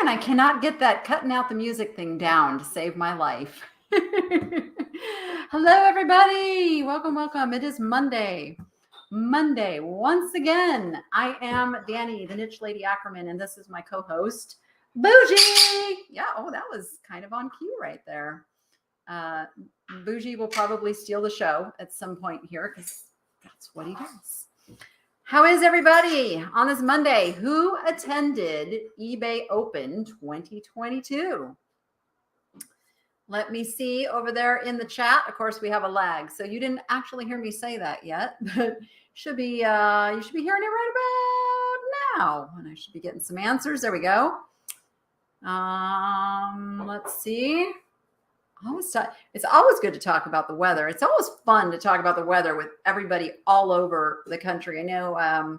Man, I cannot get that cutting out the music thing down to save my life. Hello, everybody. Welcome, welcome. It is Monday. Once again, I am Danny, the Niche Lady Ackerman, and this is my co-host, Bougie. Yeah, oh, that was kind of on cue right there. Bougie will probably steal the show at some point here because that's what he does. How is everybody on this Monday? Who attended eBay Open 2022? Let me see over there in the chat. Of course, we have a lag, so you didn't actually hear me say that yet, but should be you should be hearing it right about now, and I should be getting some answers. There we go. Let's see. It's always good to talk about the weather. It's always fun to talk about the weather with everybody all over the country. I know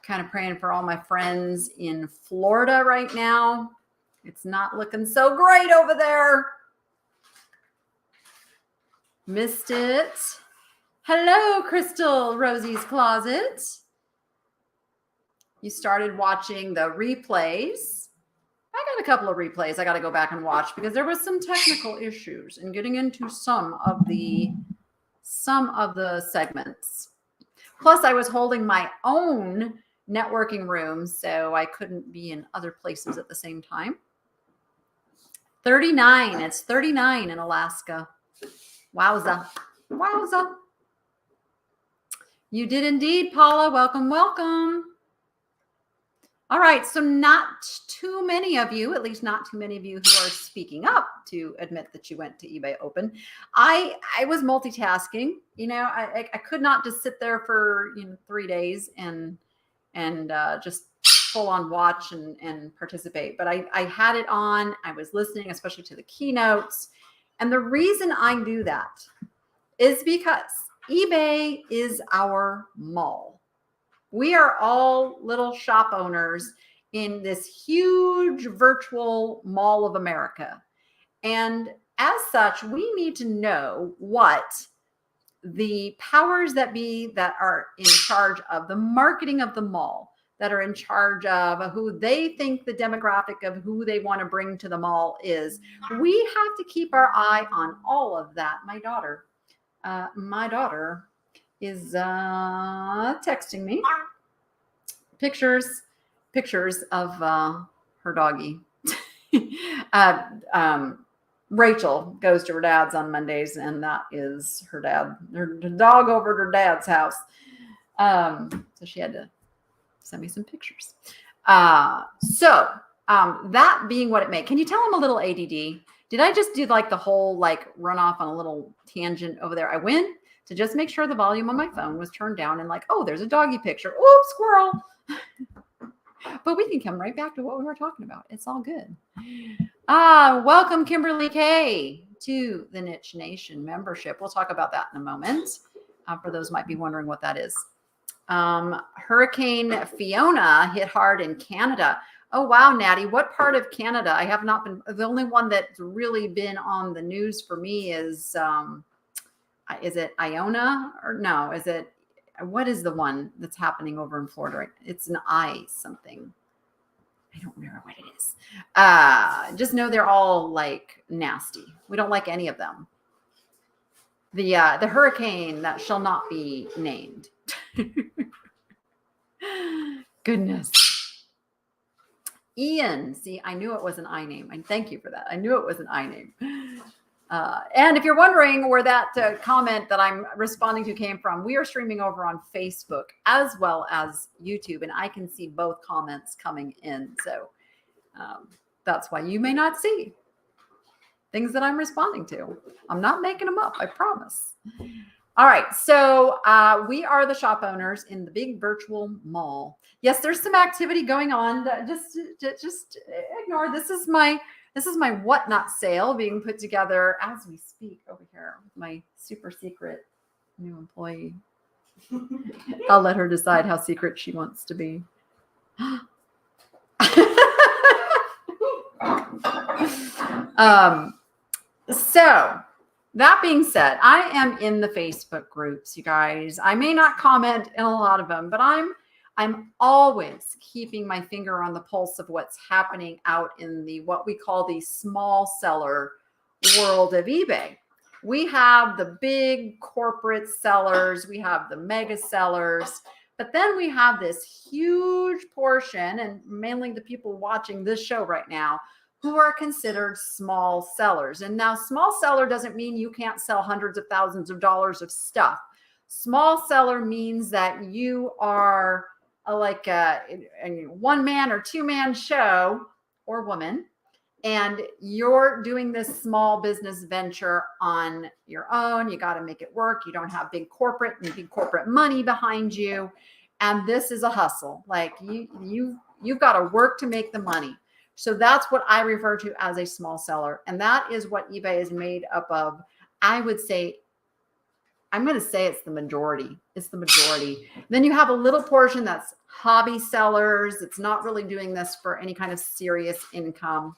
kind of praying for all my friends in Florida right now. It's not looking so great over there. Missed it. Hello, Crystal Rosie's Closet. You started watching the replays. I got a couple of replays I got to go back and watch because there was some technical issues in getting into some of the segments. Plus, I was holding my own networking room, so I couldn't be in other places at the same time. 39. It's 39 in Alaska. Wowza. Wowza. You did indeed, Paula. Welcome, welcome. All right, so not too many of you, at least not too many of you who are speaking up to admit that you went to eBay Open. I was multitasking. You know, I could not just sit there for 3 days and just full on watch and participate. But I had it on. I was listening, especially to the keynotes. And the reason I do that is because eBay is our mall. We are all little shop owners in this huge virtual mall of America. And as such, we need to know what the powers that be that are in charge of the marketing of the mall, that are in charge of who they think the demographic of who they want to bring to the mall is. We have to keep our eye on all of that. My daughter is texting me pictures of her doggy. Rachel goes to her dad's on Mondays, and that is her dog over at her dad's house. So she had to send me some pictures. That being what it may. Can you tell I'm a little ADD? Did I just do like the whole run off on a little tangent over there? I went to just make sure the volume on my phone was turned down and oh, there's a doggy picture. Oops, squirrel. But we can come right back to what we were talking about. It's all good. Welcome, Kimberly K, to the Niche Nation membership. We'll talk about that in a moment. For those who might be wondering what that is. Hurricane Fiona hit hard in Canada. Oh, wow, Natty. What part of Canada? I have not been. The only one that's really been on the news for me is it Iona or no? What is the one that's happening over in Florida? It's an I something. I don't remember what it is. Just know they're all nasty. We don't like any of them. The hurricane that shall not be named. Goodness. Ian, see, I knew it was an I name. And thank you for that. I knew it was an I name. And if you're wondering where that comment that I'm responding to came from, we are streaming over on Facebook as well as YouTube, and I can see both comments coming in. So that's why you may not see things that I'm responding to. I'm not making them up, I promise. All right, so we are the shop owners in the big virtual mall. Yes, there's some activity going on. Just ignore. This is my whatnot sale being put together as we speak over here. My super secret new employee. I'll let her decide how secret she wants to be. So that being said, I am in the Facebook groups, you guys. I may not comment in a lot of them, but I'm I'm always keeping my finger on the pulse of what's happening out in the what we call the small seller world of eBay. We have the big corporate sellers, we have the mega sellers, but then we have this huge portion, and mainly the people watching this show right now, who are considered small sellers. And now small seller doesn't mean you can't sell hundreds of thousands of dollars of stuff. Small seller means that you are like a one man or two man show or woman, and you're doing this small business venture on your own. You got to make it work. You don't have big corporate money behind you. And this is a hustle. Like you've got to work to make the money. So that's what I refer to as a small seller. And that is what eBay is made up of. I'm going to say it's the majority. It's the majority. Then you have a little portion that's hobby sellers. It's not really doing this for any kind of serious income.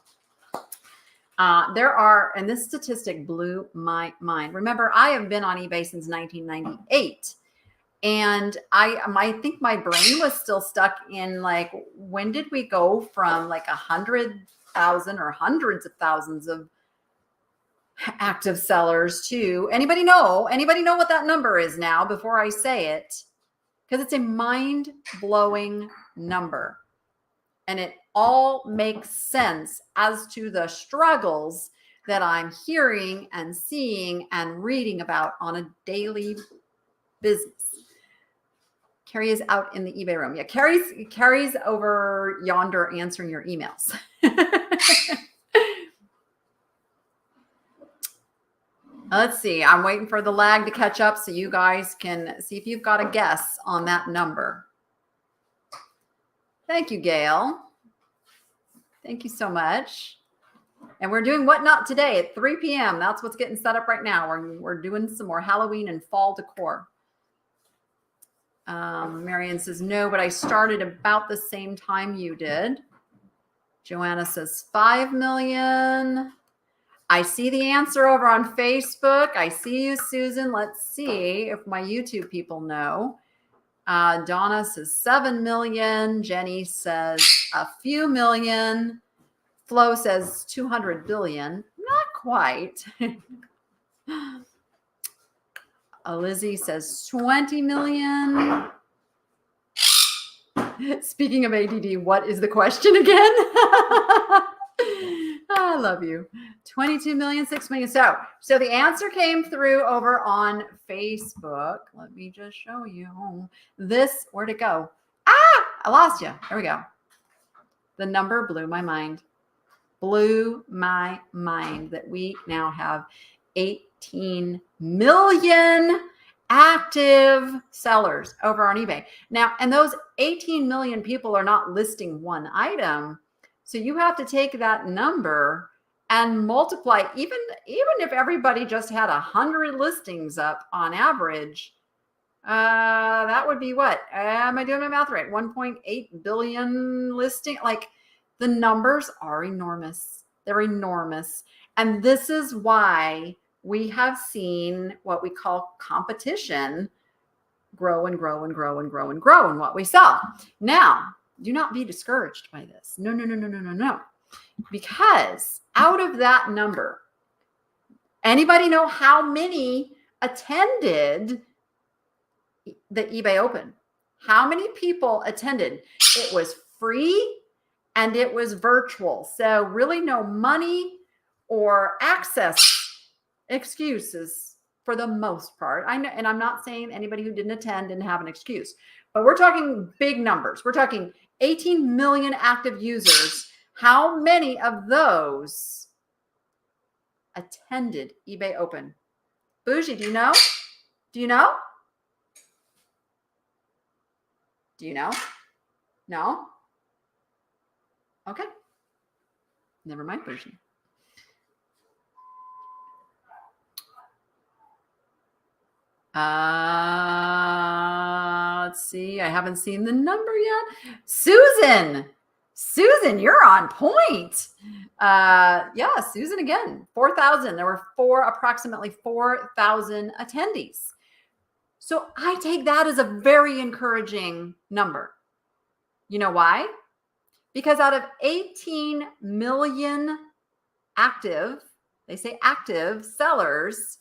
And this statistic blew my mind. Remember, I have been on eBay since 1998. And I think my brain was still stuck in like, when did we go from like 100,000 or hundreds of thousands of active sellers to anybody know what that number is now before I say it? Because it's a mind-blowing number. And it all makes sense as to the struggles that I'm hearing and seeing and reading about on a daily business. Carrie is out in the eBay room. Yeah, Carrie's over yonder answering your emails. Let's see. I'm waiting for the lag to catch up so you guys can see if you've got a guess on that number. Thank you, Gail. Thank you so much. And we're doing What Not today at 3 p.m. That's what's getting set up right now. We're doing some more Halloween and fall decor. Marianne says, no, but I started about the same time you did. Joanna says 5 million. I see the answer over on Facebook. I see you, Susan. Let's see if my YouTube people know. Donna says 7 million. Jenny says a few million. Flo says 200 billion. Not quite. Lizzie says 20 million. Speaking of ADD, what is the question again? I love you. 22 million, 6 million. So the answer came through over on Facebook. Let me just show you this. Where'd it go? I lost you. There we go. The number blew my mind. Blew my mind that we now have 18 million active sellers over on eBay. Now, and those 18 million people are not listing one item. So you have to take that number and multiply, even if everybody just had 100 listings up on average, that would be what? Am I doing my math right? 1.8 billion listing. Like, the numbers are enormous. They're enormous. And this is why we have seen what we call competition grow and grow and grow and grow and grow in what we sell. Now, do not be discouraged by this. No. Because out of that number, anybody know how many attended the eBay Open? How many people attended? It was free and it was virtual. So really no money or access excuses for the most part. I know, and I'm not saying anybody who didn't attend didn't have an excuse, but we're talking big numbers. We're talking 18 million active users. How many of those attended eBay Open? Bougie, do you know? Do you know? Do you know? No? Okay. Never mind, Bougie. Let's see. I haven't seen the number yet. Susan, you're on point. Yeah, Susan again. 4,000. There were approximately 4,000 attendees. So I take that as a very encouraging number. You know why? Because out of 18 million active, they say active sellers,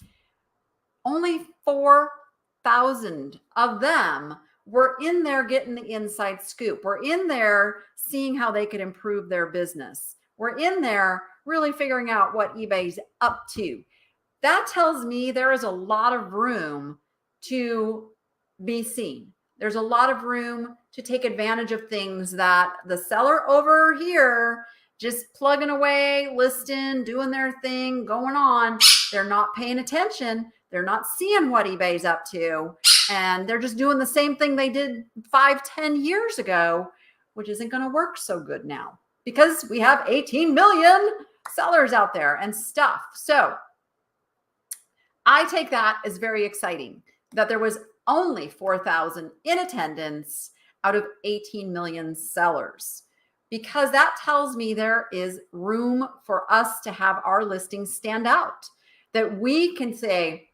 only 4,000 of them were in there getting the inside scoop. We're in there seeing how they could improve their business. We're in there really figuring out what eBay's up to. That tells me there is a lot of room to be seen. There's a lot of room to take advantage of things that the seller over here just plugging away, listing, doing their thing, going on. They're not paying attention. They're not seeing what eBay's up to. And they're just doing the same thing they did 5-10 years ago, which isn't going to work so good now because we have 18 million sellers out there and stuff. So I take that as very exciting that there was only 4,000 in attendance out of 18 million sellers, because that tells me there is room for us to have our listings stand out, that we can say,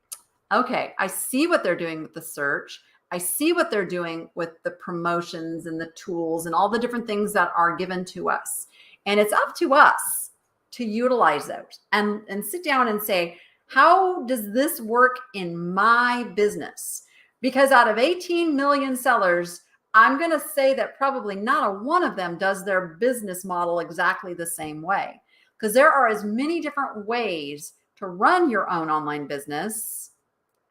okay, I see what they're doing with the search. I see what they're doing with the promotions and the tools and all the different things that are given to us. And it's up to us to utilize those and sit down and say, how does this work in my business? Because out of 18 million sellers, I'm going to say that probably not a one of them does their business model exactly the same way, because there are as many different ways to run your own online business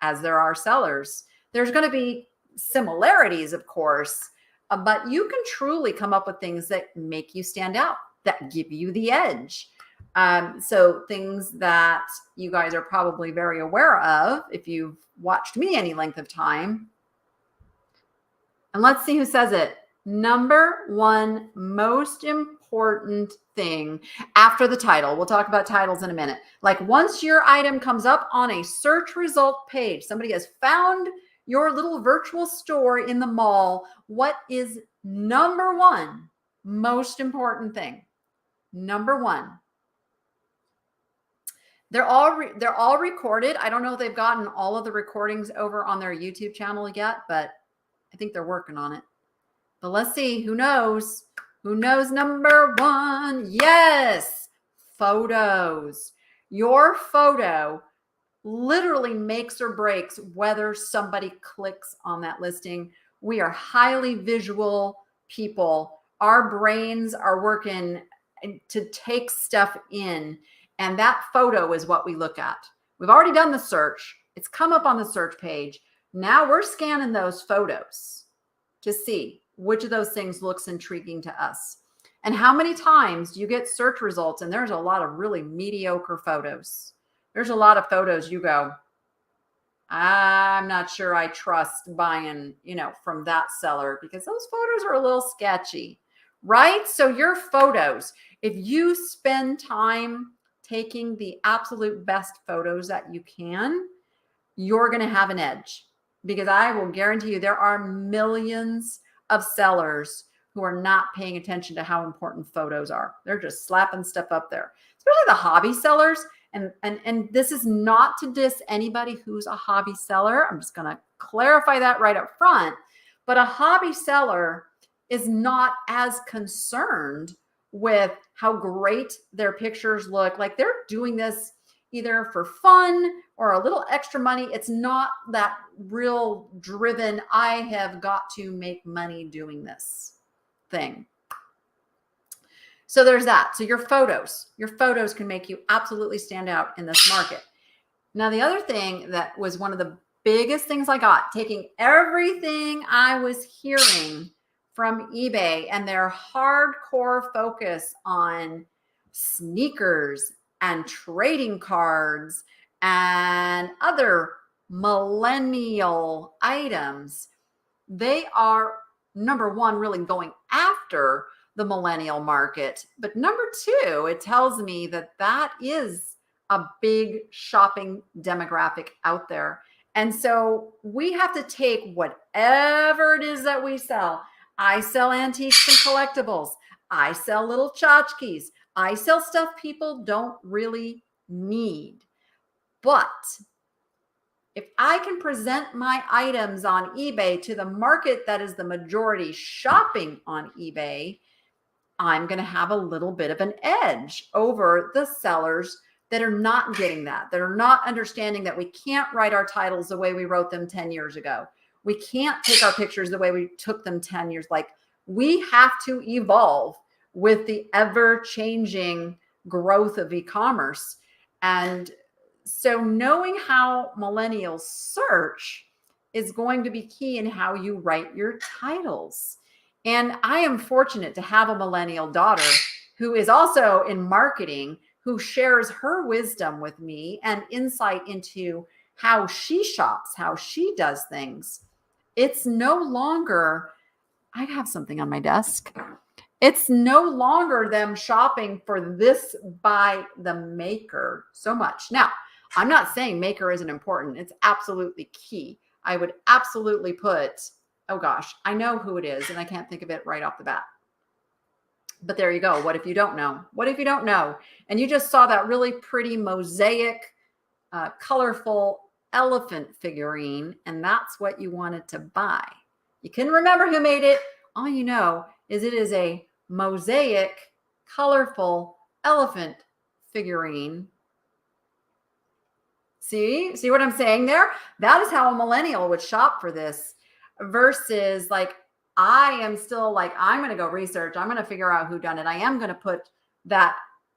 as there are sellers. There's going to be similarities, of course, but you can truly come up with things that make you stand out, that give you the edge. So things that you guys are probably very aware of if you've watched me any length of time. And let's see who says it. Number one most important thing after the title. We'll talk about titles in a minute. Like once your item comes up on a search result page, somebody has found your little virtual store in the mall. What is number one most important thing? Number one. They're all recorded. I don't know if they've gotten all of the recordings over on their YouTube channel yet, but I think they're working on it. But let's see. Who knows? Who knows number one? Yes, photos. Your photo literally makes or breaks whether somebody clicks on that listing. We are highly visual people. Our brains are working to take stuff in. And that photo is what we look at. We've already done the search. It's come up on the search page. Now we're scanning those photos to see which of those things looks intriguing to us. And how many times do you get search results and there's a lot of really mediocre photos? There's a lot of photos you go, I'm not sure I trust buying, from that seller because those photos are a little sketchy, right? So your photos, if you spend time taking the absolute best photos that you can, you're going to have an edge, because I will guarantee you there are millions of sellers who are not paying attention to how important photos are. They're just slapping stuff up there, especially the hobby sellers. And this is not to diss anybody who's a hobby seller. I'm just going to clarify that right up front. But a hobby seller is not as concerned with how great their pictures look. Like they're doing this either for fun or a little extra money. It's not that real driven, I have got to make money doing this thing. So there's that. So your photos can make you absolutely stand out in this market. Now, the other thing that was one of the biggest things I got, taking everything I was hearing from eBay and their hardcore focus on sneakers and trading cards and other millennial items, they are, number one, really going after the millennial market. But number two, it tells me that that is a big shopping demographic out there. And so we have to take whatever it is that we sell. I sell antiques and collectibles. I sell little tchotchkes. I sell stuff people don't really need. But If I can present my items on eBay to the market that is the majority shopping on eBay, I'm going to have a little bit of an edge over the sellers that are not getting that are not understanding that we can't write our titles the way we wrote them 10 years ago. We can't take our pictures the way we took them 10 years. Like, we have to evolve with the ever-changing growth of e-commerce. And so knowing how millennials search is going to be key in how you write your titles. And I am fortunate to have a millennial daughter who is also in marketing, who shares her wisdom with me and insight into how she shops, how she does things. It's no longer, I have something on my desk. It's no longer them shopping for this by the maker so much. Now, I'm not saying maker isn't important. It's absolutely key. I would absolutely put, oh gosh, I know who it is and I can't think of it right off the bat. But there you go. What if you don't know? What if you don't know? And you just saw that really pretty mosaic, colorful elephant figurine, and that's what you wanted to buy. You couldn't remember who made it. All you know is it is a mosaic, colorful elephant figurine. See what I'm saying there? That is how a millennial would shop for this, versus like, I am still like, I'm going to go research. I'm going to figure out who done it. I am going to put that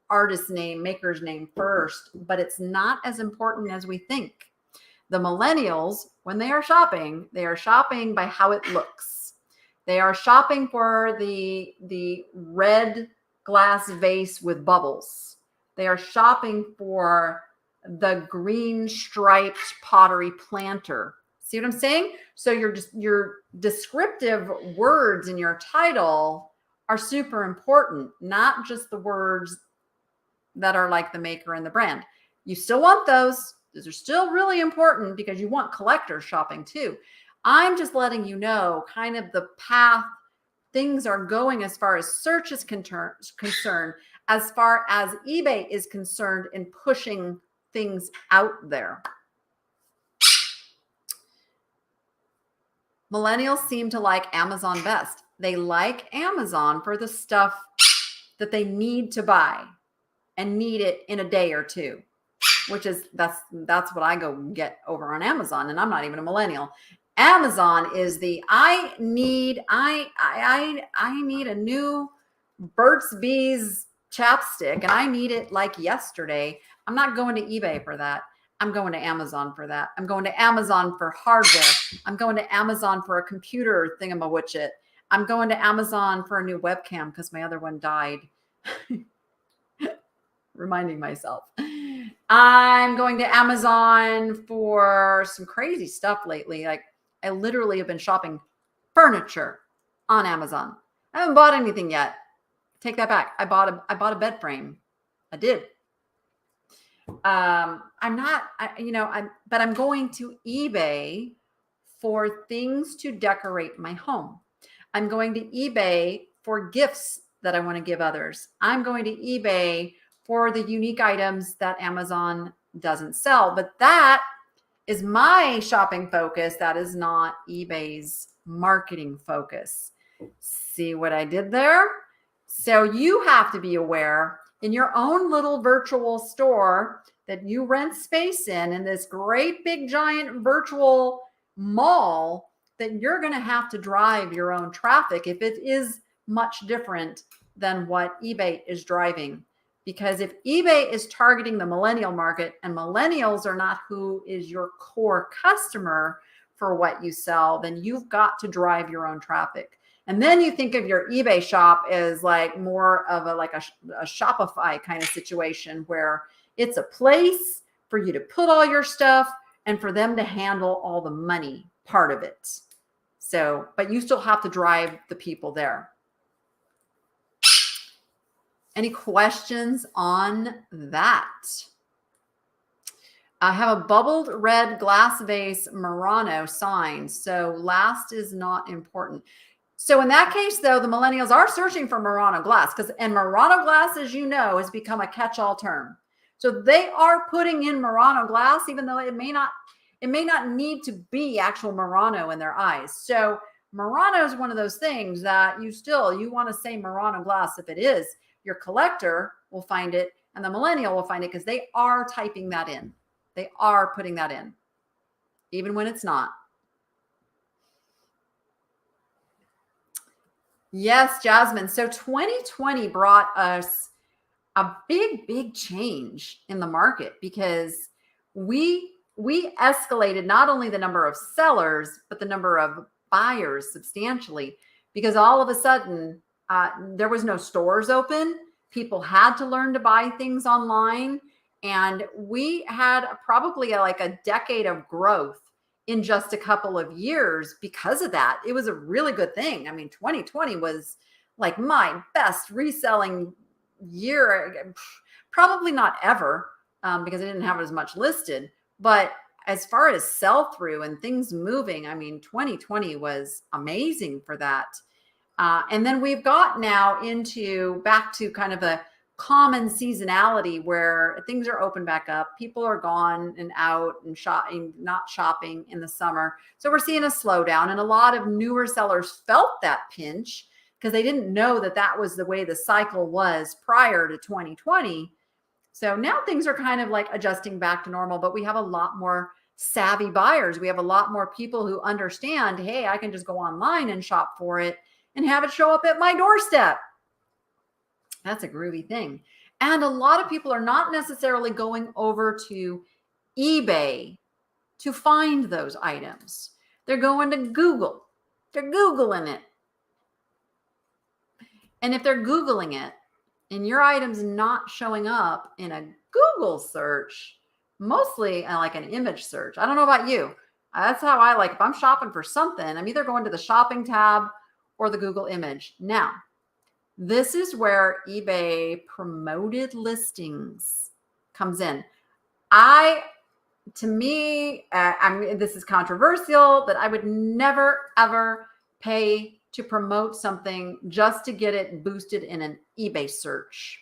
artist's name, maker's name first, but it's not as important as we think. The millennials, when they are shopping by how it looks. They are shopping for the red glass vase with bubbles. They are shopping for the green striped pottery planter. See what I'm saying? So your descriptive words in your title are super important, not just the words that are like the maker and the brand. You still want those. Those are still really important because you want collectors shopping too. I'm just letting you know kind of the path things are going as far as search is concerned, as far as eBay is concerned in pushing things out there. Millennials seem to like Amazon best. They like Amazon for the stuff that they need to buy and need it in a day or two, which is that's what I go get over on Amazon. And I'm not even a millennial. Amazon is the I need a new Burt's Bees chapstick and I need it like yesterday. I'm not going to eBay for that. I'm going to Amazon for that. I'm going to Amazon for hardware. I'm going to Amazon for a computer thingamawitchit. I'm going to Amazon for a new webcam because my other one died. Reminding myself. I'm going to Amazon for some crazy stuff lately. Like, I literally have been shopping furniture on Amazon. I haven't bought anything yet. Take that back. I bought a bed frame. I did. I'm going to eBay for things to decorate my home. I'm going to eBay for gifts that I want to give others. I'm going to eBay for the unique items that Amazon doesn't sell, but that is my shopping focus. That is not eBay's marketing focus. See what I did there? So you have to be aware in your own little virtual store that you rent space in this great big giant virtual mall, that you're going to have to drive your own traffic if it is much different than what eBay is driving. Because if eBay is targeting the millennial market and millennials are not who is your core customer for what you sell, then you've got to drive your own traffic. And then you think of your eBay shop as like more of a Shopify kind of situation where it's a place for you to put all your stuff and for them to handle all the money part of it. So, but you still have to drive the people there. Any questions on that? I have a bubbled red glass vase Murano sign. So last is not important. So in that case, though, the millennials are searching for Murano glass and Murano glass, as you know, has become a catch-all term. So they are putting in Murano glass, even though it may not, It may not need to be actual Murano in their eyes. So Murano is one of those things that you want to say Murano glass if it is. Your collector will find it and the millennial will find it because they are typing that in. They are putting that in, even when it's not. Yes, Jasmine. So 2020 brought us a big change in the market because we escalated not only the number of sellers, but the number of buyers substantially because all of a sudden there was no stores open. People had to learn to buy things online. And we had probably like a decade of growth in just a couple of years because of that. It was a really good thing. I mean, 2020 was like my best reselling year, probably not ever, because I didn't have as much listed. But as far as sell through and things moving, I mean, 2020 was amazing for that. And then we've got now back to kind of a common seasonality where things are open back up. People are gone and out and shopping, not shopping in the summer. So we're seeing a slowdown, and a lot of newer sellers felt that pinch because they didn't know that that was the way the cycle was prior to 2020. So now things are kind of like adjusting back to normal, but we have a lot more savvy buyers. We have a lot more people who understand, hey, I can just go online and shop for it and have it show up at my doorstep. That's a groovy thing. And a lot of people are not necessarily going over to eBay to find those items. They're going to Google. They're Googling it. And if they're Googling it and your item's not showing up in a Google search, mostly like an image search. I don't know about you. That's how I like, if I'm shopping for something, I'm either going to the shopping tab or the Google image. Now, this is where eBay promoted listings comes in. To me, this is controversial, but I would never, ever pay to promote something just to get it boosted in an eBay search.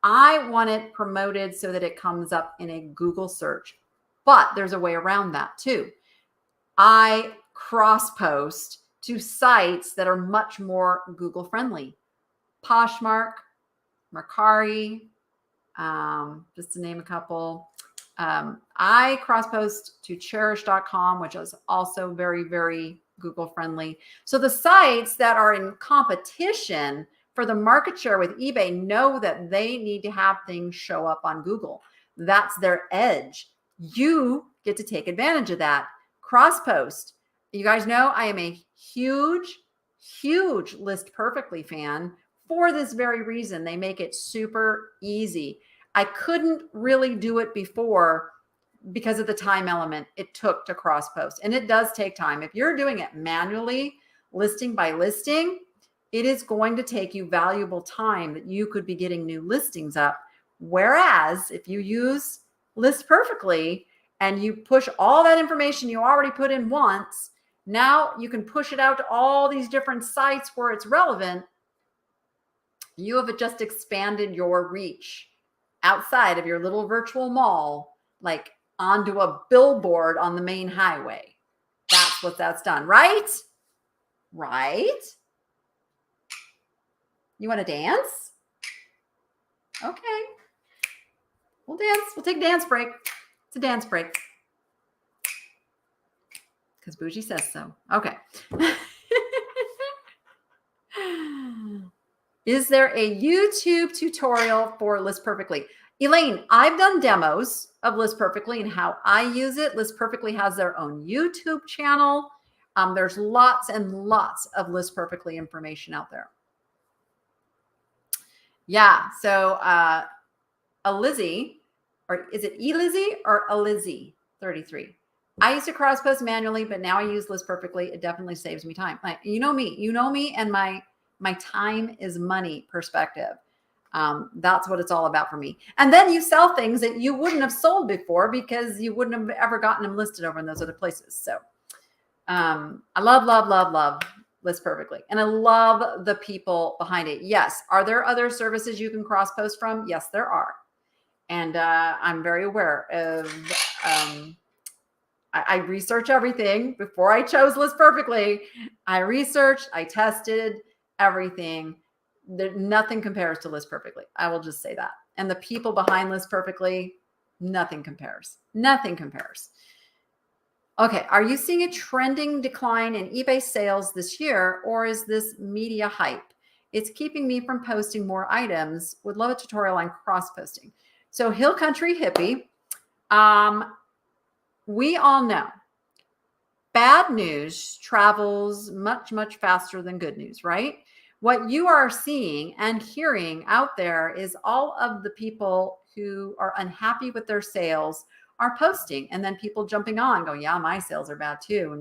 I want it promoted so that it comes up in a Google search, but there's a way around that too. I cross post to sites that are much more Google friendly. Poshmark, Mercari, just to name a couple. I cross post to cherish.com, which is also very, very Google friendly. So the sites that are in competition for the market share with eBay know that they need to have things show up on Google. That's their edge. You get to take advantage of that. Cross post. You guys know I am a huge List Perfectly fan for this very reason. They make it super easy. I couldn't really do it before because of the time element it took to cross post. And it does take time. If you're doing it manually, listing by listing, it is going to take you valuable time that you could be getting new listings up. Whereas if you use List Perfectly and you push all that information you already put in once, now you can push it out to all these different sites where it's relevant. You have just expanded your reach outside of your little virtual mall, like onto a billboard on the main highway. That's what that's done, right? Right? You want to dance? Okay. We'll dance. We'll take a dance break. It's a dance break. Because Bougie says so. Okay. Is there a YouTube tutorial for List Perfectly? Elaine, I've done demos of List Perfectly and how I use it. List Perfectly has their own YouTube channel. There's lots and lots of List Perfectly information out there. Yeah, so Lizzie, or is it Lizzie or Lizzie 33? I used to cross post manually, but now I use List Perfectly. It definitely saves me time. You know me, and my time is money perspective. That's what it's all about for me. And then you sell things that you wouldn't have sold before because you wouldn't have ever gotten them listed over in those other places. So I love List Perfectly. And I love the people behind it. Yes. Are there other services you can cross post from? Yes, there are. And I'm very aware of I research everything before I chose List Perfectly. I researched, I tested everything. Nothing compares to List Perfectly. I will just say that. And the people behind List Perfectly, nothing compares. Nothing compares. Okay, are you seeing a trending decline in eBay sales this year, or is this media hype? It's keeping me from posting more items. Would love a tutorial on cross posting. So Hill Country Hippie, we all know bad news travels much, much faster than good news, right? What you are seeing and hearing out there is all of the people who are unhappy with their sales are posting, and then people jumping on going, yeah, my sales are bad too.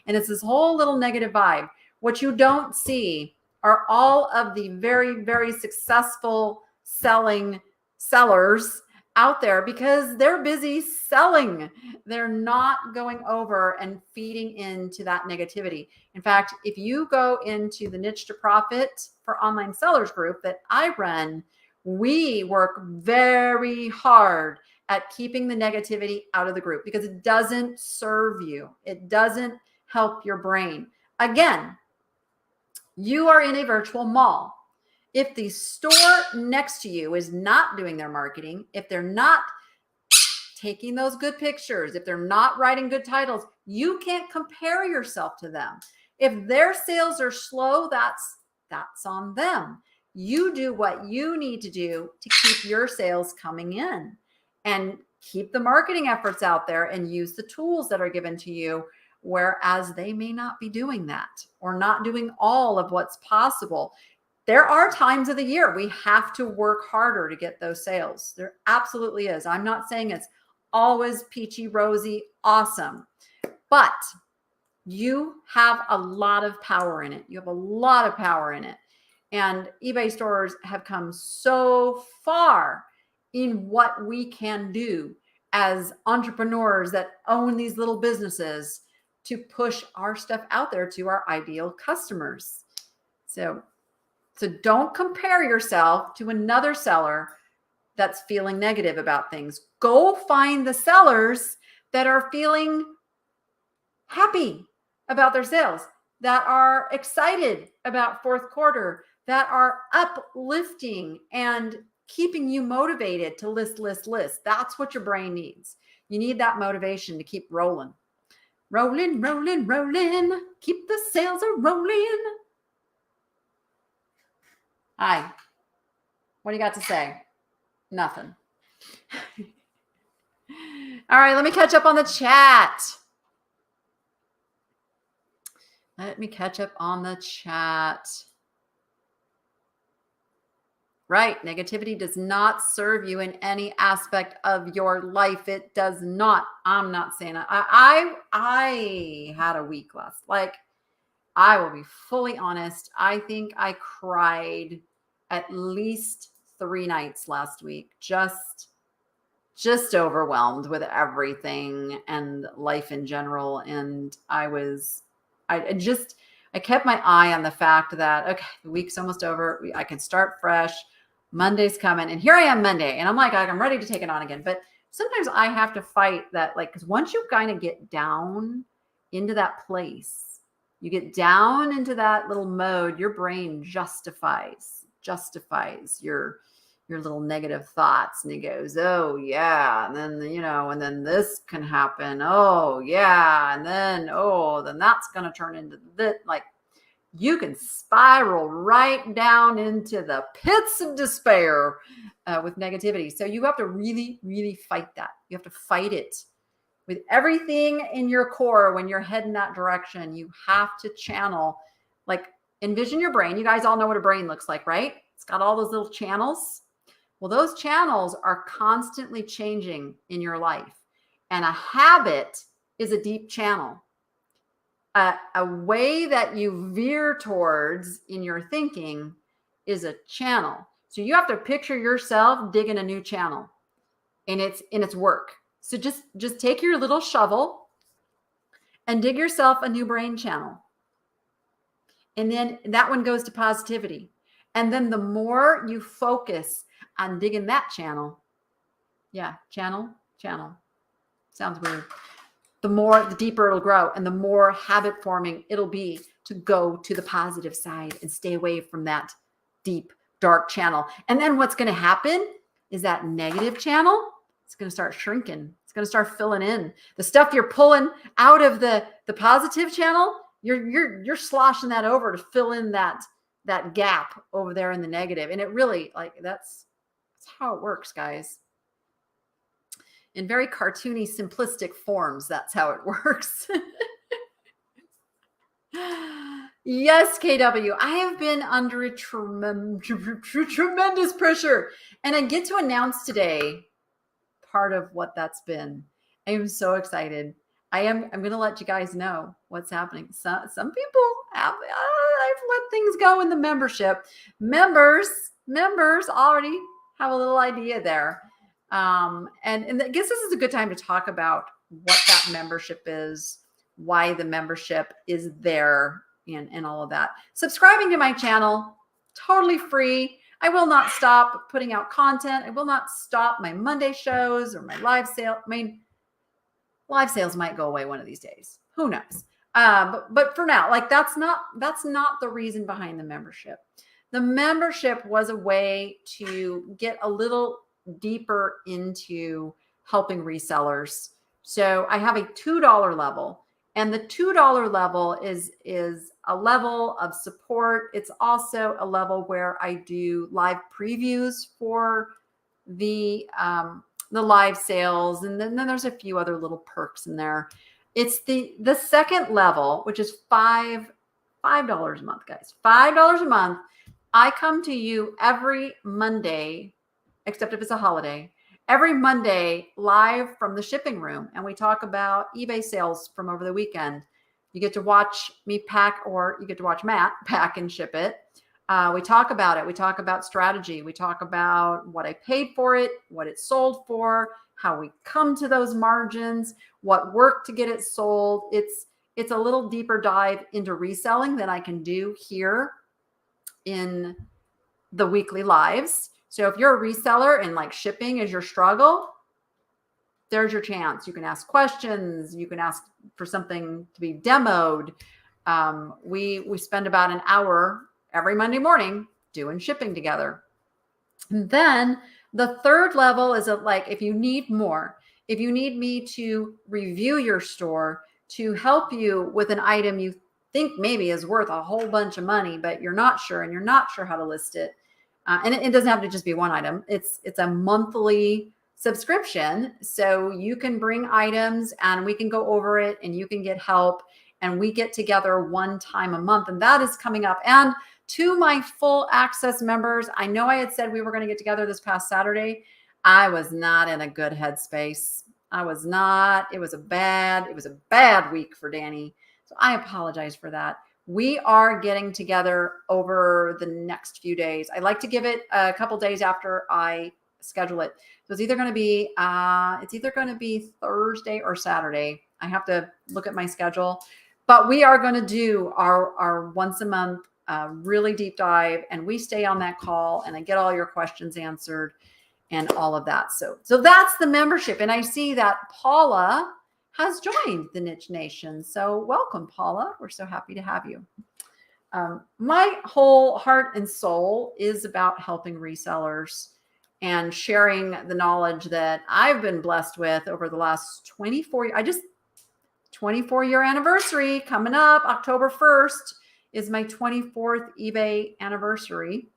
And it's this whole little negative vibe. What you don't see are all of the very, very successful sellers out there because they're busy selling. They're not going over and feeding into that negativity. In fact, if you go into the Niche to Profit for Online Sellers group that I run, we work very hard at keeping the negativity out of the group because it doesn't serve you. It doesn't help your brain. Again, you are in a virtual mall. If the store next to you is not doing their marketing, if they're not taking those good pictures, if they're not writing good titles, you can't compare yourself to them. If their sales are slow, that's on them. You do what you need to do to keep your sales coming in and keep the marketing efforts out there and use the tools that are given to you, whereas they may not be doing that or not doing all of what's possible. There are times of the year we have to work harder to get those sales. There absolutely is. I'm not saying it's always peachy, rosy, awesome, but you have a lot of power in it. You have a lot of power in it. And eBay stores have come so far in what we can do as entrepreneurs that own these little businesses to push our stuff out there to our ideal customers. So don't compare yourself to another seller that's feeling negative about things. Go find the sellers that are feeling happy about their sales, that are excited about fourth quarter, that are uplifting and keeping you motivated to list. That's what your brain needs. You need that motivation to keep rolling. Rolling. Keep the sales rolling. Hi. What do you got to say? Nothing. All right, let me catch up on the chat. Right. Negativity does not serve you in any aspect of your life. It does not. I'm not saying that. I had a week last. Like, I will be fully honest. I think I cried at least 3 nights last week. Just overwhelmed with everything and life in general. And I kept my eye on the fact that, okay, the week's almost over. I can start fresh. Monday's coming. And here I am Monday. And I'm like, I'm ready to take it on again. But sometimes I have to fight that, like, because once you kind of get down into that place, you get down into that little mode, your brain justifies your little negative thoughts. And it goes, oh yeah. And then, and then this can happen. Oh yeah. And then, then that's going to turn into this. Like, you can spiral right down into the pits of despair with negativity. So you have to really, really fight that. You have to fight it with everything in your core. When you're heading that direction, you have to channel, like, envision your brain. You guys all know what a brain looks like, right? It's got all those little channels. Well, those channels are constantly changing in your life. And a habit is a deep channel. A way that you veer towards in your thinking is a channel. So you have to picture yourself digging a new channel, and it's work. So just take your little shovel and dig yourself a new brain channel. And then that one goes to positivity. And then the more you focus on digging that channel, channel, Sounds weird. The deeper it'll grow and the more habit forming it'll be to go to the positive side and stay away from that deep, dark channel. And then what's going to happen is that negative channel, it's going to start shrinking. It's going to start filling in. The stuff you're pulling out of the positive channel, you're sloshing that over to fill in that gap over there in the negative. And it really, like, that's how it works, guys. In very cartoony, simplistic forms, that's how it works. Yes, KW, I have been under a tremendous pressure. And I get to announce today part of what that's been. I am so excited. I'm going to let you guys know what's happening. Some people have, I've let things go in the membership. Members already have a little idea there. And I guess this is a good time to talk about what that membership is, why the membership is there, and all of that. Subscribing to my channel, totally free. I will not stop putting out content. I will not stop my Monday shows or my live sale. I mean, live sales might go away one of these days. Who knows? But for now, like, that's not the reason behind the membership. The membership was a way to get a little deeper into helping resellers. So I have a $2 level, and the $2 level is a level of support. It's also a level where I do live previews for the live sales, and then there's a few other little perks in there. It's the second level, which is $5 a month, guys. $5 a month. I come to you every Monday, except if it's a holiday, every Monday live from the shipping room. And we talk about eBay sales from over the weekend. You get to watch me pack, or you get to watch Matt pack and ship it. We talk about it. We talk about strategy. We talk about what I paid for it, what it sold for, how we come to those margins, what worked to get it sold. It's a little deeper dive into reselling than I can do here in the weekly lives. So if you're a reseller and like shipping is your struggle, there's your chance. You can ask questions. You can ask for something to be demoed. We spend about an hour every Monday morning doing shipping together. And then the third level is like, if you need more, if you need me to review your store, to help you with an item you think maybe is worth a whole bunch of money, but you're not sure, and you're not sure how to list it. And it doesn't have to just be one item. It's a monthly subscription. So you can bring items and we can go over it, and you can get help, and we get together one time a month. And that is coming up. And to my full access members, I know I had said we were going to get together this past Saturday. I was not in a good headspace. I was not. It was a bad week for Danny. So I apologize for that. We are getting together over the next few days. I like to give it a couple days after I schedule it. So it's either going to be Thursday or Saturday. I have to look at my schedule, but we are going to do our once a month really deep dive, and we stay on that call, and I get all your questions answered and all of that. So that's the membership. And I see that Paula has joined the Niche Nation. So welcome, Paula. We're so happy to have you. My whole heart and soul is about helping resellers and sharing the knowledge that I've been blessed with over the last 24 years. 24-year anniversary coming up. October 1st is my 24th eBay anniversary.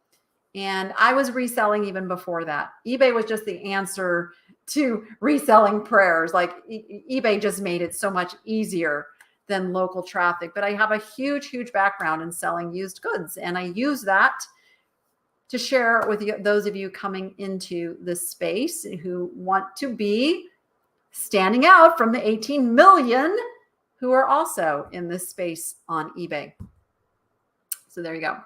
And I was reselling even before that. eBay was just the answer to reselling prayers. Like eBay just made it so much easier than local traffic. But I have a huge, huge background in selling used goods. And I use that to share with you, those of you coming into this space who want to be standing out from the 18 million who are also in this space on eBay. So there you go.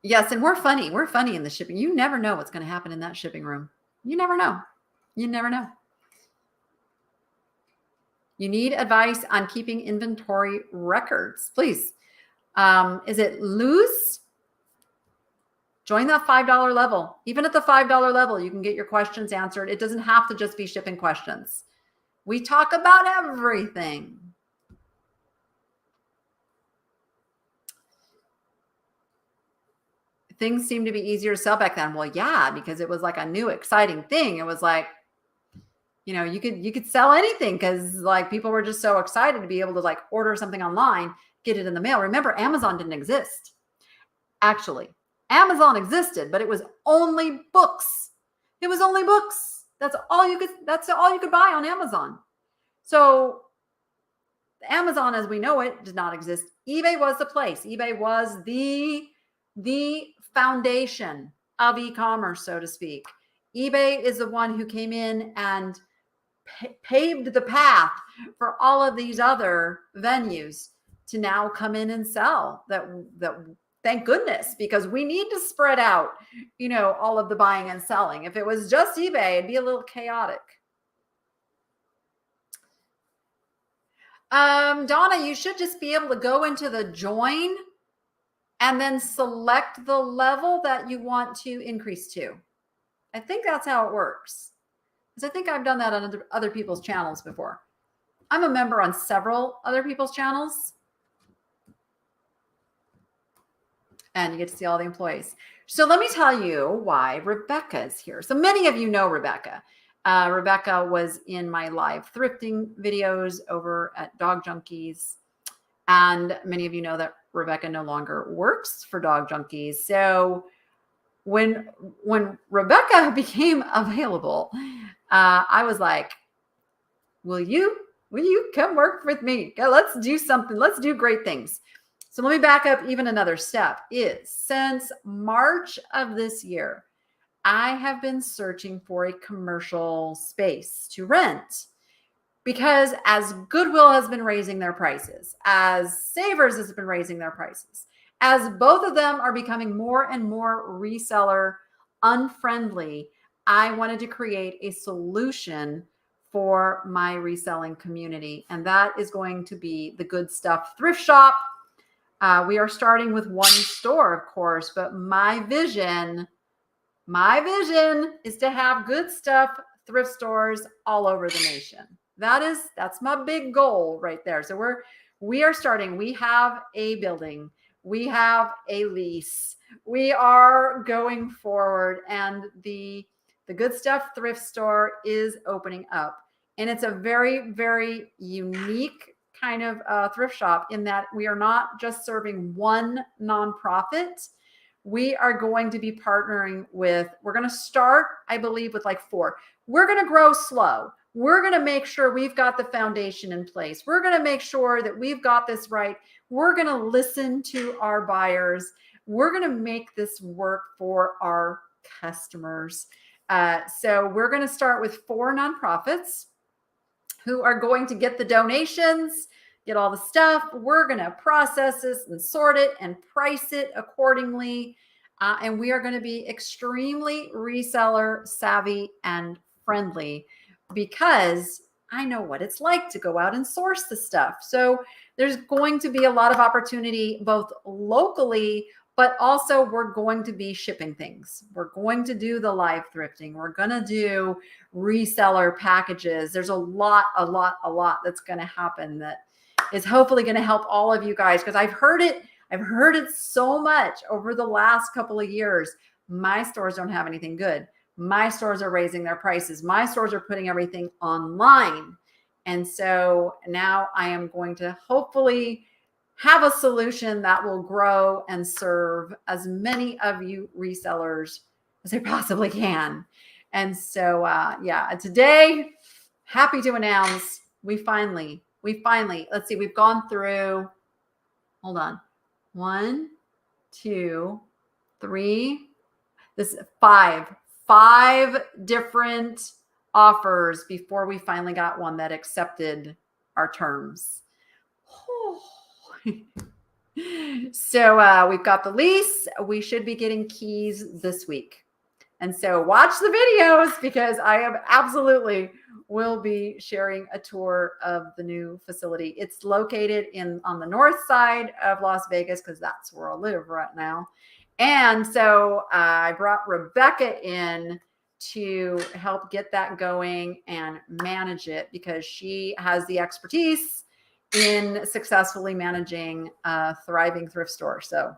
Yes, and we're funny. We're funny in the shipping. You never know what's going to happen in that shipping room. You never know. You never know. You need advice on keeping inventory records, please. Is it Luz? Join that $5 level. Even at the $5 level, you can get your questions answered. It doesn't have to just be shipping questions. We talk about everything. Things seem to be easier to sell back then. Well, yeah, because it was like a new, exciting thing. It was like, you know, you could sell anything because like people were just so excited to be able to like order something online, get it in the mail. Remember, Amazon didn't exist. Actually, Amazon existed, but it was only books. It was only books. That's all you could buy on Amazon. So Amazon as we know it did not exist. eBay was the place. eBay was the foundation of e-commerce, so to speak. eBay is the one who came in and paved the path for all of these other venues to now come in and sell. That thank goodness, because we need to spread out, you know, all of the buying and selling. If it was just eBay, it'd be a little chaotic. Donna, you should just be able to go into the join and then select the level that you want to increase to. I think that's how it works. Because I think I've done that on other people's channels before. I'm a member on several other people's channels. And you get to see all the employees. So let me tell you why Rebecca is here. So many of you know Rebecca. Rebecca was in my live thrifting videos over at Dog Junkies. And many of you know that Rebecca no longer works for Dog Junkies. So when Rebecca became available, I was like, will you come work with me? Let's do something. Let's do great things. So let me back up even another step. Since March of this year, I have been searching for a commercial space to rent, because as Goodwill has been raising their prices, as Savers has been raising their prices, as both of them are becoming more and more reseller unfriendly, I wanted to create a solution for my reselling community. And that is going to be the Good Stuff Thrift Shop. We are starting with one store, of course, but my vision is to have Good Stuff thrift stores all over the nation. That's my big goal right there. So we are starting. We have a building. We have a lease. We are going forward, and the Good Stuff thrift store is opening up. And it's a very, very unique kind of thrift shop in that we are not just serving one nonprofit. We are going to be partnering with, we're going to start, I believe, with like 4. We're going to grow slow. We're going to make sure we've got the foundation in place. We're going to make sure that we've got this right. We're going to listen to our buyers. We're going to make this work for our customers. So we're going to start with 4 nonprofits who are going to get the donations, get all the stuff. We're going to process this and sort it and price it accordingly. And we are going to be extremely reseller savvy and friendly, because I know what it's like to go out and source the stuff. So there's going to be a lot of opportunity both locally, but also we're going to be shipping things. We're going to do the live thrifting. We're going to do reseller packages. There's a lot that's going to happen that is hopefully going to help all of you guys, because I've heard it so much over the last couple of years. My stores don't have anything good. My stores are raising their prices. My stores are putting everything online. And so now I am going to hopefully have a solution that will grow and serve as many of you resellers as I possibly can. And so, today, happy to announce we finally, let's see, we've gone through, hold on, 1, 2, 3, this 5 different offers before we finally got one that accepted our terms. So we've got the lease. We should be getting keys this week. And so watch the videos, because I am absolutely will be sharing a tour of the new facility. It's located on the north side of Las Vegas, because that's where I live right now. And so I brought Rebecca in to help get that going and manage it because she has the expertise in successfully managing a thriving thrift store. So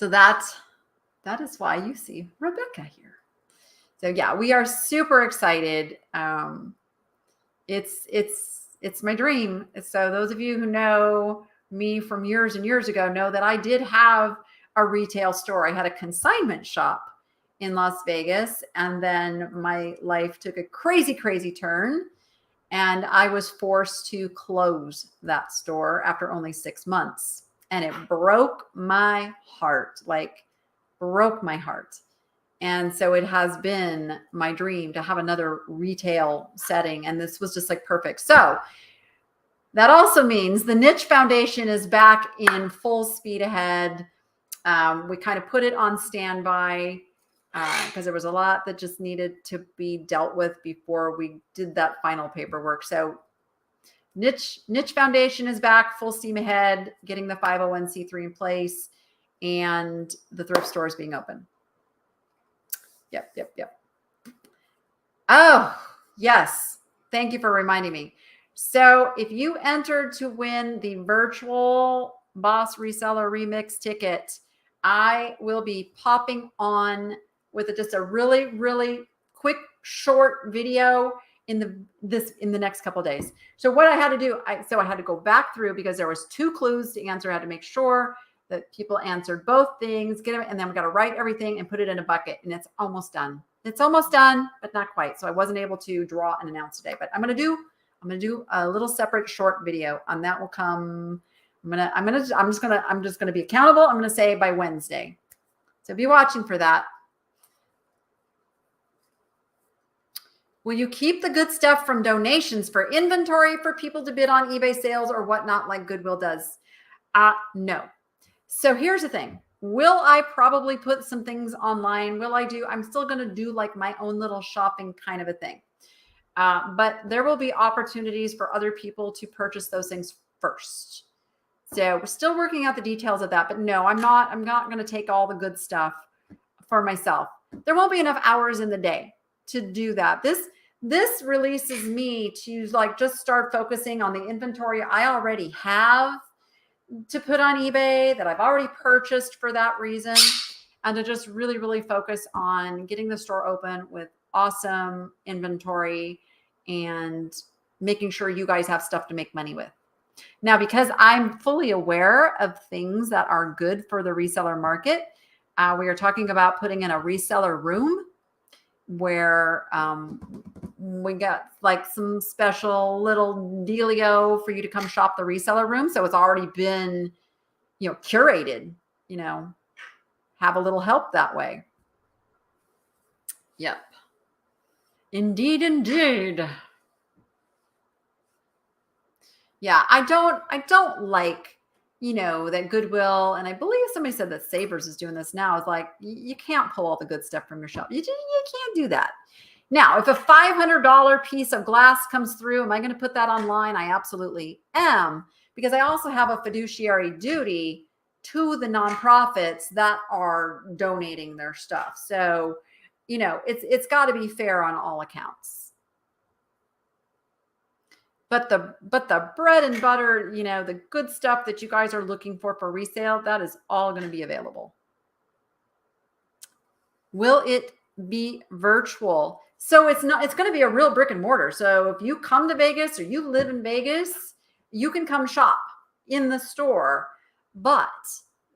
that is why you see Rebecca here. So yeah, we are super excited. It's my dream. So those of you who know me from years and years ago know that I did have a retail store. I had a consignment shop in Las Vegas, and then my life took a crazy, crazy turn, and I was forced to close that store after only 6 months, and it broke my heart, like broke my heart. And so it has been my dream to have another retail setting, and this was just like perfect. So that also means the Niche Foundation is back in full speed ahead. We kind of put it on standby because there was a lot that just needed to be dealt with before we did that final paperwork. So Niche Foundation is back full steam ahead, getting the 501c3 in place, and the thrift store is being open. Yep. Oh, yes. Thank you for reminding me. So if you entered to win the virtual Boss Reseller Remix ticket, I will be popping on with just a really, really quick, short video in the next couple of days. So what I had to do, I had to go back through because there was 2 clues to answer. I had to make sure that people answered both things, get them, and then we got to write everything and put it in a bucket, and it's almost done. It's almost done, but not quite. So I wasn't able to draw and announce today, but I'm going to do a little separate short video, and that will come. I'm just going to be accountable. I'm going to say by Wednesday. So be watching for that. Will you keep the good stuff from donations for inventory for people to bid on eBay sales or whatnot like Goodwill does? No. So here's the thing. Will I probably put some things online? I'm still going to do like my own little shopping kind of a thing. But there will be opportunities for other people to purchase those things first. So we're still working out the details of that, but no, I'm not going to take all the good stuff for myself. There won't be enough hours in the day to do that. This releases me to like just start focusing on the inventory I already have to put on eBay that I've already purchased for that reason, and to just really, really focus on getting the store open with awesome inventory and making sure you guys have stuff to make money with. Now, because I'm fully aware of things that are good for the reseller market, we are talking about putting in a reseller room where we got like some special little dealio for you to come shop the reseller room. So it's already been, curated, have a little help that way. Yep. Indeed. Yeah, I don't like, that Goodwill, and I believe somebody said that Savers is doing this now. It's like, you can't pull all the good stuff from your shelf. You can't do that. Now, if a $500 piece of glass comes through, am I going to put that online? I absolutely am, because I also have a fiduciary duty to the nonprofits that are donating their stuff. So, it's got to be fair on all accounts. But the bread and butter, the good stuff that you guys are looking for resale, that is all going to be available. Will it be virtual? So it's going to be a real brick and mortar. So if you come to Vegas or you live in Vegas, you can come shop in the store, but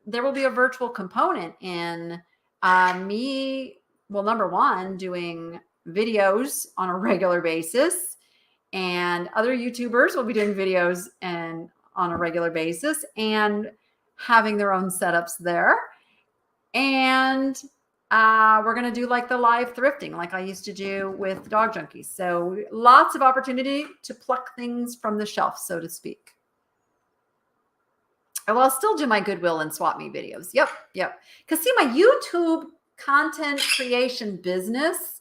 there will be a virtual component in me. Well, number one, doing videos on a regular basis, and other YouTubers will be doing videos and on a regular basis and having their own setups there. And we're going to do like the live thrifting like I used to do with Dog Junkies. So lots of opportunity to pluck things from the shelf, so to speak. I'll still do my Goodwill and Swap Me videos. Yep. Because see, my YouTube content creation business,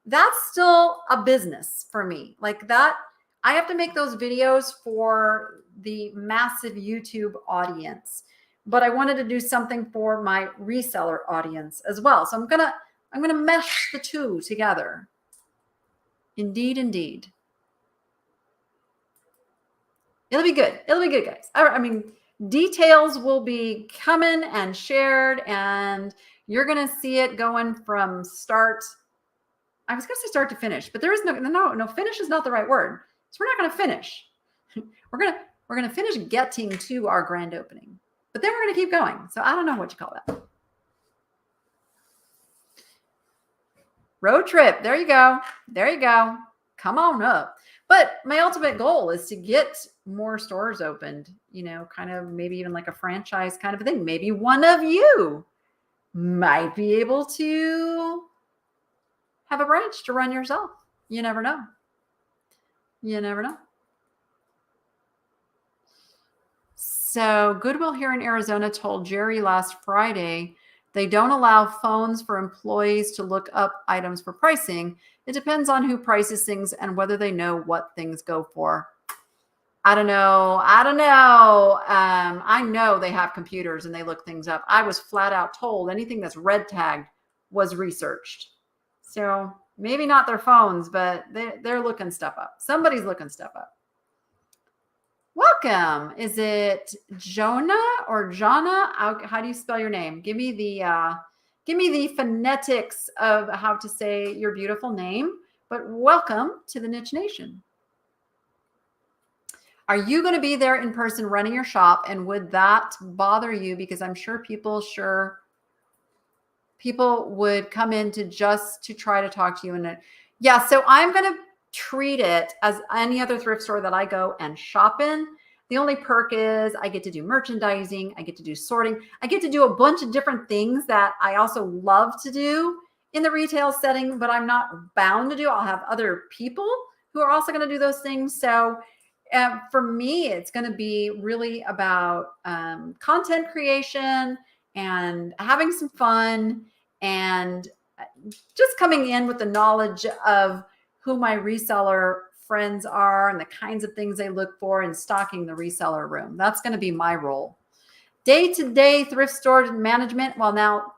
that's still a business for me. Like that, I have to make those videos for the massive YouTube audience. but I wanted to do something for my reseller audience as well. So I'm gonna mesh the two together. Indeed, indeed. It'll be good. It'll be good, guys. I mean, details will be coming and shared, and you're gonna see it going from start. I was gonna say start to finish, but there is no finish is not the right word. So we're not gonna finish. we're gonna finish getting to our grand opening, but then we're gonna keep going. So I don't know what you call that. Road trip. There you go. There you go. Come on up. But my ultimate goal is to get more stores opened, kind of maybe even like a franchise kind of a thing. Maybe one of you might be able to have a branch to run yourself. You never know. You never know. So Goodwill here in Arizona told Jerry last Friday they don't allow phones for employees to look up items for pricing. It depends on who prices things and whether they know what things go for. I don't know. I know they have computers and they look things up. I was flat out told anything that's red tagged was researched. So maybe not their phones, but they're looking stuff up. Somebody's looking stuff up. Welcome. Is it Jonah or Jana? How do you spell your name? Give me the phonetics of how to say your beautiful name, but welcome to the Niche Nation. Are you going to be there in person running your shop? And would that bother you? Because I'm sure people would come in to try to talk to you. And yeah, so I'm going to treat it as any other thrift store that I go and shop in. The only perk is I get to do merchandising, I get to do sorting, I get to do a bunch of different things that I also love to do in the retail setting, but I'm not bound to do. I'll have other people who are also going to do those things. So for me, it's going to be really about content creation and having some fun and just coming in with the knowledge of who my reseller friends are and the kinds of things they look for and stocking the reseller room. That's going to be my role. Day-to-day thrift store management. Well, now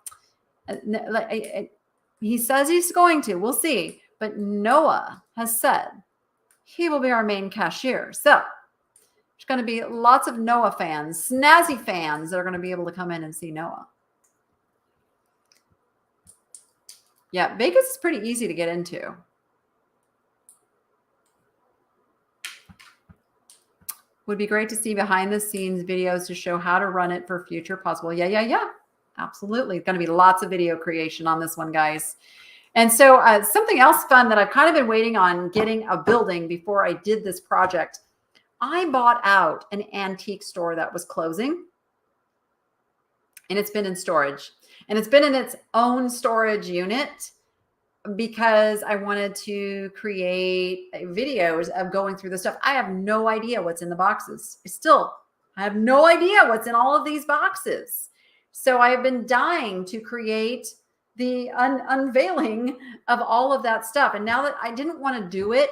he says he's going to. We'll see. But Noah has said he will be our main cashier. So there's going to be lots of Noah fans, snazzy fans that are going to be able to come in and see Noah. Yeah, Vegas is pretty easy to get into. Would be great to see behind the scenes videos to show how to run it for future possible. Yeah. Absolutely. Going to be lots of video creation on this one, guys. And so something else fun that I've kind of been waiting on getting a building before I did this project. I bought out an antique store that was closing and it's been in storage and it's been in its own storage unit because I wanted to create videos of going through the stuff. I have no idea what's in the boxes. I have no idea what's in all of these boxes. So I have been dying to create the unveiling of all of that stuff. And now that I didn't want to do it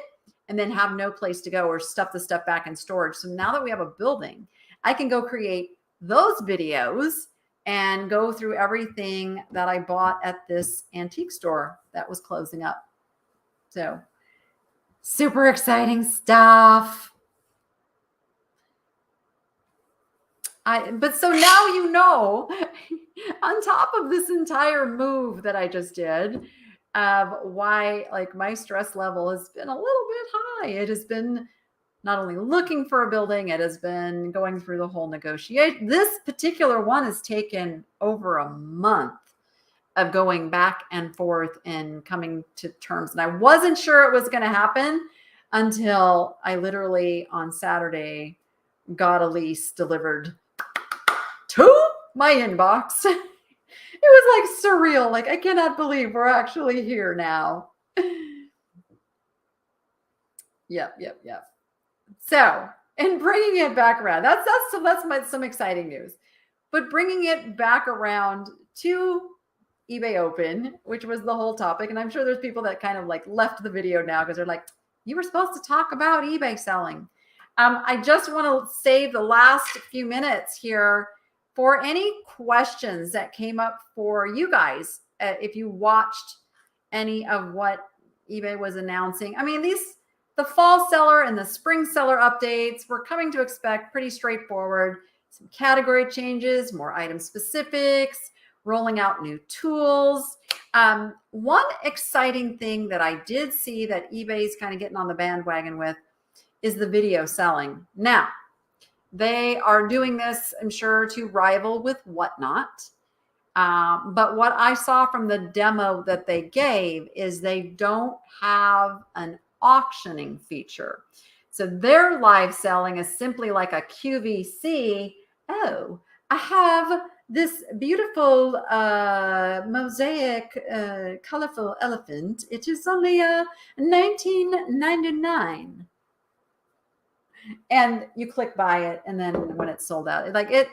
and then have no place to go or stuff the stuff back in storage. So now that we have a building, I can go create those videos and go through everything that I bought at this antique store that was closing up. So super exciting stuff. But so now you know, on top of this entire move that I just did, why like my stress level has been a little bit high. It has been not only looking for a building, it has been going through the whole negotiation. This particular one has taken over a month of going back and forth and coming to terms. And I wasn't sure it was going to happen until I literally on Saturday got a lease delivered to my inbox. It was like surreal. Like, I cannot believe we're actually here now. Yep. So, and bringing it back around, that's some exciting news. But bringing it back around to eBay Open, which was the whole topic, and I'm sure there's people that kind of like left the video now because they're like, you were supposed to talk about eBay selling. I just want to save the last few minutes here for any questions that came up for you guys, if you watched any of what eBay was announcing. I mean, the fall seller and the spring seller updates, we're coming to expect pretty straightforward. Some category changes, more item specifics, rolling out new tools. One exciting thing that I did see that eBay's kind of getting on the bandwagon with is the video selling. Now, they are doing this, I'm sure, to rival with Whatnot. But what I saw from the demo that they gave is they don't have an auctioning feature. So their live selling is simply like a QVC. Oh, I have this beautiful mosaic colorful elephant. It is only $19.99. And you click buy it, and then when it's sold out, I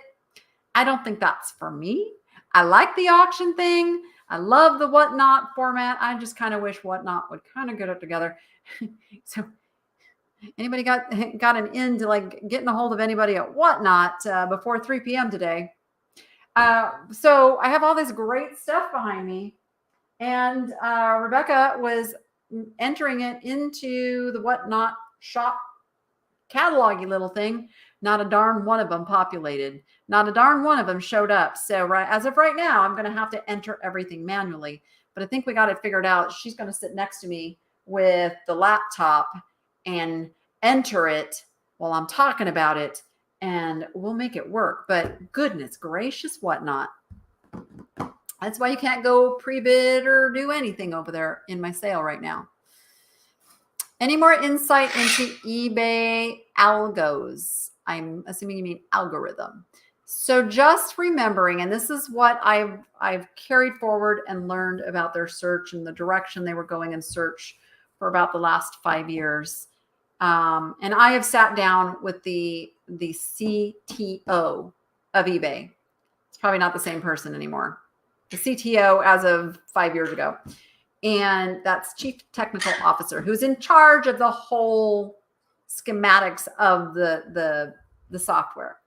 don't think that's for me. I like the auction thing. I love the Whatnot format. I just kind of wish Whatnot would kind of get it together. So anybody got an in to like getting a hold of anybody at Whatnot before 3 p.m. today? So I have all this great stuff behind me, and Rebecca was entering it into the Whatnot shop catalog-y little thing. Not a darn one of them populated. Not a darn one of them showed up. So as of right now, I'm going to have to enter everything manually. But I think we got it figured out. She's going to sit next to me with the laptop and enter it while I'm talking about it, and we'll make it work. But goodness gracious, Whatnot. That's why you can't go pre-bid or do anything over there in my sale right now. Any more insight into eBay algos? I'm assuming you mean algorithm. So just remembering, and this is what I've carried forward and learned about their search and the direction they were going in search for about the last 5 years. And I have sat down with the CTO of eBay. It's probably not the same person anymore. The CTO as of 5 years ago. And that's Chief Technical Officer, who's in charge of the whole schematics of the software.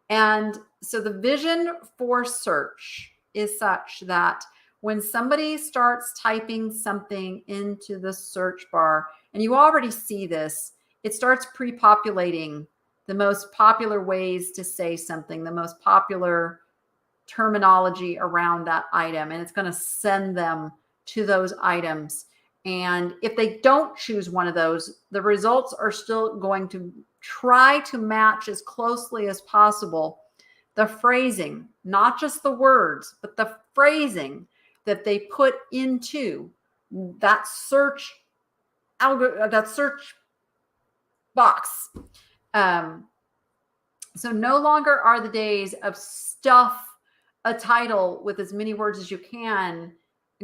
And so the vision for search is such that when somebody starts typing something into the search bar, and you already see this, it starts pre-populating the most popular ways to say something, the most popular terminology around that item, and it's going to send them to those items. And if they don't choose one of those, the results are still going to try to match as closely as possible the phrasing, not just the words, but the phrasing that they put into that search box. So no longer are the days of stuff a title with as many words as you can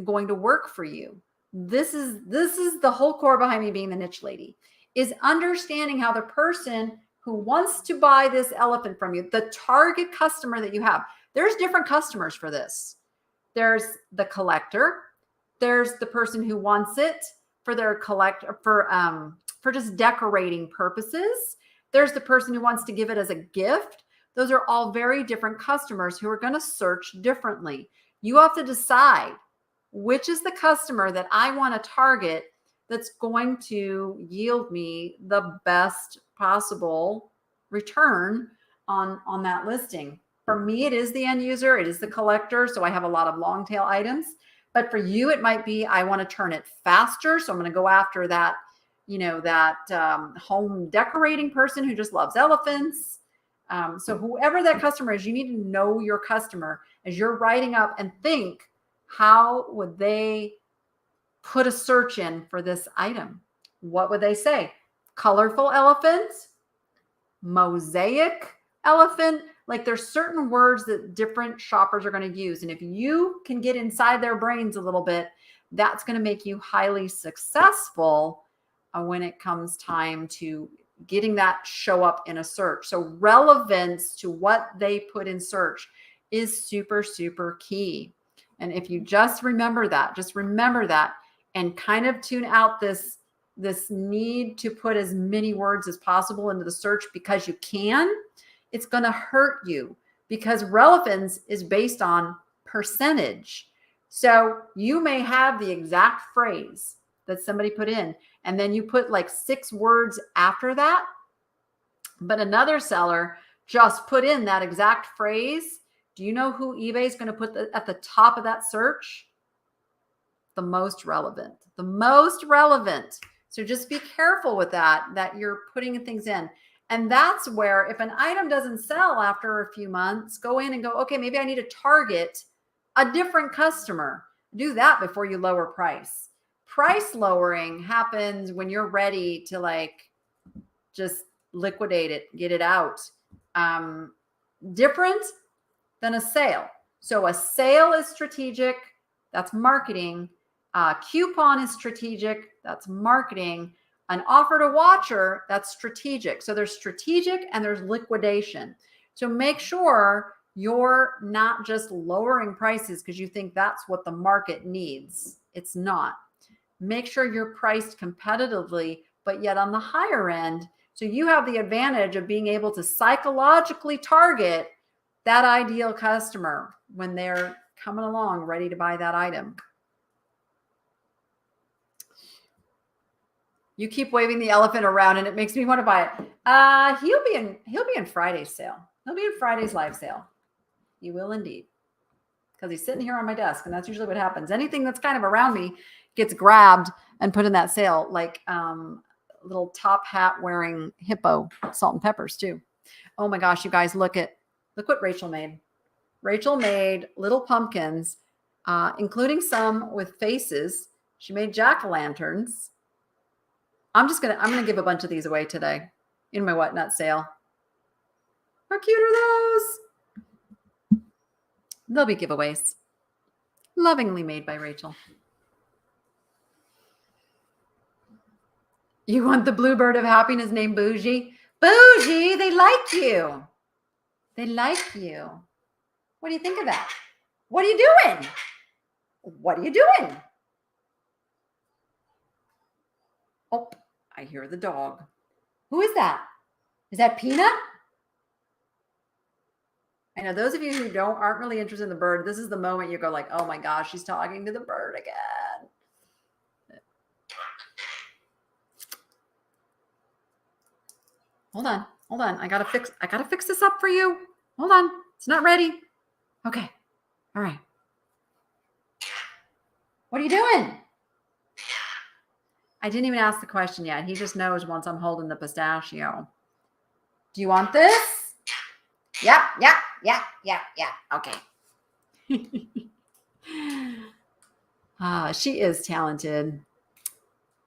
going to work for you. This is the whole core behind me being the niche lady, is understanding how the person who wants to buy this elephant from you, the target customer that you have, there's different customers for this. There's the collector. There's the person who wants it for their for just decorating purposes. There's the person who wants to give it as a gift. Those are all very different customers who are going to search differently. You have to decide which is the customer that I want to target that's going to yield me the best possible return on that listing. For me, it is the end user. It is the collector. So I have a lot of long tail items. But for you, it might be, I want to turn it faster. So I'm going to go after that, home decorating person who just loves elephants. So whoever that customer is, you need to know your customer as you're writing up and think, how would they put a search in for this item? What would they say? Colorful elephant, mosaic elephant. Like there's certain words that different shoppers are going to use. And if you can get inside their brains a little bit, that's going to make you highly successful when it comes time to getting that show up in a search. So relevance to what they put in search is super, super key. And if you just remember that and kind of tune out this need to put as many words as possible into the search because you can, it's going to hurt you because relevance is based on percentage. So you may have the exact phrase that somebody put in, and then you put like 6 words after that, but another seller just put in that exact phrase. Do you know who eBay is going to put at the top of that search? The most relevant, the most relevant. So just be careful with that you're putting things in. And that's where if an item doesn't sell after a few months, go in and go, okay, maybe I need to target a different customer. Do that before you lower price. Price lowering happens when you're ready to like just liquidate it, get it out. Different than a sale. So a sale is strategic, that's marketing. Coupon is strategic, that's marketing. An offer to watcher, that's strategic. So there's strategic and there's liquidation. So make sure you're not just lowering prices because you think that's what the market needs. It's not. Make sure you're priced competitively, but yet on the higher end. So you have the advantage of being able to psychologically target that ideal customer when they're coming along ready to buy that item. You keep waving the elephant around and it makes me want to buy it. He'll be in Friday's sale. He'll be in Friday's live sale. He will indeed. Because he's sitting here on my desk, and that's usually what happens. Anything that's kind of around me gets grabbed and put in that sale, like little top hat wearing hippo, salt and peppers too. Oh my gosh, you guys, look what Rachel made. Rachel made little pumpkins, including some with faces. She made jack-o'-lanterns. I'm gonna give a bunch of these away today in my Whatnot sale. How cute are those? They'll be giveaways. Lovingly made by Rachel. You want the bluebird of happiness named Bougie? Bougie, they like you. They like you. What do you think of that? What are you doing? What are you doing? Oh, I hear the dog. Who is that? Is that Peanut? I know those of you who aren't really interested in the bird, this is the moment you go like, oh my gosh, she's talking to the bird again. Hold on. I gotta fix this up for you. Hold on. It's not ready. Okay. All right. What are you doing? I didn't even ask the question yet. He just knows once I'm holding the pistachio. Do you want this? Yeah. Okay. She is talented.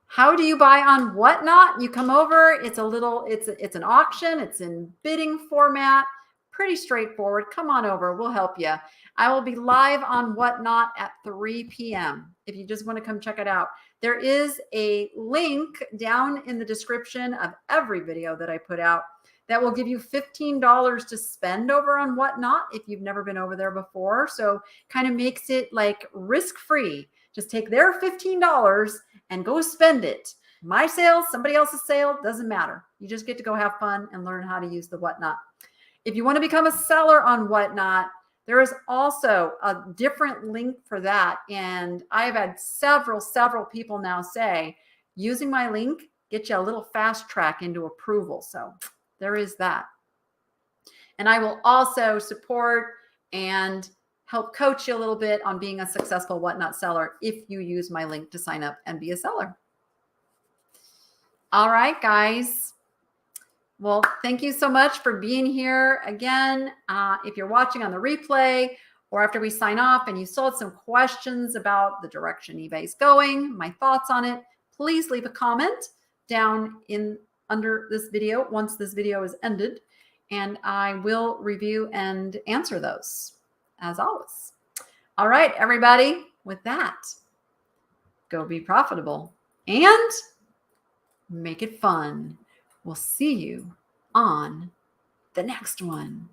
How do you buy on Whatnot? You come over. It's an auction. It's in bidding format. Pretty straightforward. Come on over. We'll help you. I will be live on Whatnot at 3 p.m. if you just want to come check it out. There is a link down in the description of every video that I put out that will give you $15 to spend over on Whatnot if you've never been over there before. So kind of makes it like risk-free. Just take their $15 and go spend it. My sale, somebody else's sale, doesn't matter. You just get to go have fun and learn how to use the Whatnot. If you want to become a seller on Whatnot, there is also a different link for that. And I've had several people now say, using my link, get you a little fast track into approval. So there is that. And I will also support and help coach you a little bit on being a successful Whatnot seller if you use my link to sign up and be a seller. All right, guys. Well, thank you so much for being here again. If you're watching on the replay or after we sign off and you still have some questions about the direction eBay's going, my thoughts on it, please leave a comment down under this video once this video is ended, and I will review and answer those as always. All right, everybody, with that, go be profitable and make it fun. We'll see you on the next one.